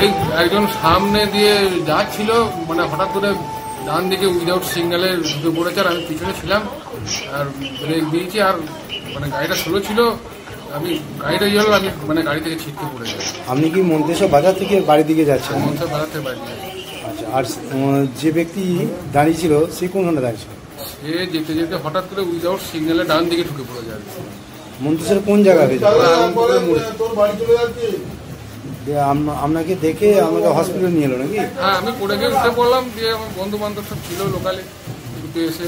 এই একজন সামনে দিয়ে যাচ্ছিল, মানে হঠাৎ করে ডান দিকে উইদাউট সিগন্যালে ঢুকে পড়েছে, আর আমি পিছনে ছিলাম আর ব্রেক দিয়েছি, আর মানে গাড়িটা স্লো ছিল, আমি গাড়িটা ইয়ে হলো, আমি মানে গাড়ি থেকে ছিটকে পড়ে যাই। আপনি কি মন্তেশ্বর বাজার থেকে বাড়ির দিকে যাচ্ছেন? মন্তেশ্বর বাজার থেকে বাড়ি। আচ্ছা, আর যে ব্যক্তি দাঁড়িয়ে ছিল সে কোনখানে দাঁড়িয়েছিল? সে যেতে যেতে হঠাৎ করে উইদাউট সিগন্যালে ডান দিকে ঢুকে পড়ে যায়। মন্তেশ্বরের কোন জায়গা হয়েছে? আপনাকে দেখে আমাকে হসপিটাল নিয়ে এলো নাকি? হ্যাঁ, আমি পড়ে গিয়ে উঠে পড়লাম, দিয়ে আমার বন্ধু বান্ধব সব ছিল লোকালে, কিন্তু এসে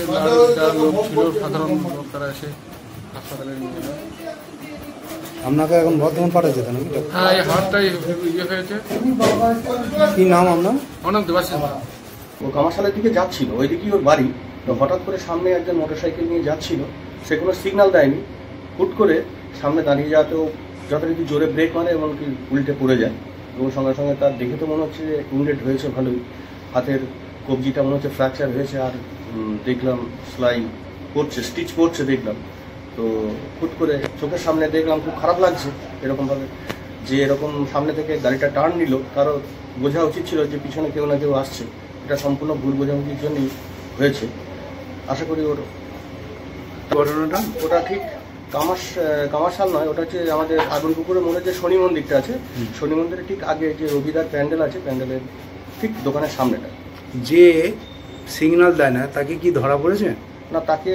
যারা লোক ছিল সাধারণ লোক তারা এসে হাসপাতালে নিয়ে এলো। আপনাকে এখন বর্ধমান পাঠাচ্ছে তো নাকি? হ্যাঁ, এই হাড়টাই ইয়ে হয়েছে। কি নাম আপনার? আমার নাম দেবাশিস। ও কামারশালের দিকে যাচ্ছিল, ওই দিকেই ওর বাড়ি। তো হঠাৎ করে সামনে একজন মোটরসাইকেল নিয়ে যাচ্ছিল, সে কোনো সিগন্যাল দেয়নি, হুট করে সামনে দাঁড়িয়ে যাওয়াতেও যথারীতি জোরে ব্রেক মারে এবং কি উল্টে পড়ে যায়। এবং সঙ্গে সঙ্গে তার দেখে তো মনে হচ্ছে যে উন্ডেড হয়েছে ভালোই, হাতের কবজিটা মনে হচ্ছে ফ্র্যাকচার হয়েছে, আর দেখলাম সেলাই পড়ছে, স্টিচ পড়ছে দেখলাম। তো হুট করে চোখের সামনে দেখলাম, খুব খারাপ লাগছে এরকমভাবে, যে এরকম সামনে থেকে গাড়িটা টার্ন নিল, কারো বোঝা উচিত ছিল যে পিছনে কেউ না কেউ আসছে। এটা সম্পূর্ণ ভুল বোঝাবুঝির জন্যই হয়েছে। আশা করি ওর ঘটনাটা ওটা ঠিক কামারশাল নয়, ওটা হচ্ছে আমাদের আগুনপুকুরের মোড়ে যে শনি মন্দিরটা আছে, শনি মন্দিরের ঠিক আগে যে রবিদার প্যান্ডেল আছে, প্যান্ডেলের ঠিক দোকানের সামনেটা। যে সিগন্যাল দেয় না তাকে কি ধরা পড়েছে? না, তাকে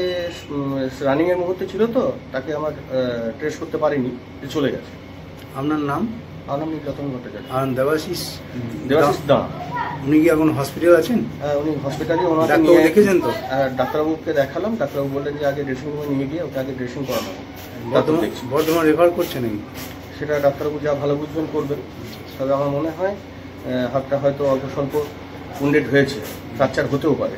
রানিংয়ের মুহূর্তে ছিল, তো তাকে আমার ট্রেস করতে পারিনি, চলে গেছে। আপনার নাম? আমার নাম যতন ভট্টাচার্য। আর দেবাশিস দা। উনি কি এখন হসপিটাল আছেন? হ্যাঁ, উনি হসপিটালে ওনাকে ডাক্তারবাবু দেখেছেন তো? ডাক্তারবাবুকে দেখালাম, ডাক্তারবাবু বললেন যে আগে ড্রেসিং রুমে নিয়ে গিয়ে ওকে আগে ড্রেসিং করানো হবে। বর্ধমান রেফার করছে নাকি? সেটা ডাক্তারবাবু যা ভালো বুঝবেন করবেন। তবে আমার মনে হয় হাতটা হয়তো অল্প স্বল্প উন্ডেড হয়েছে, ফ্র্যাকচার হতেও পারে।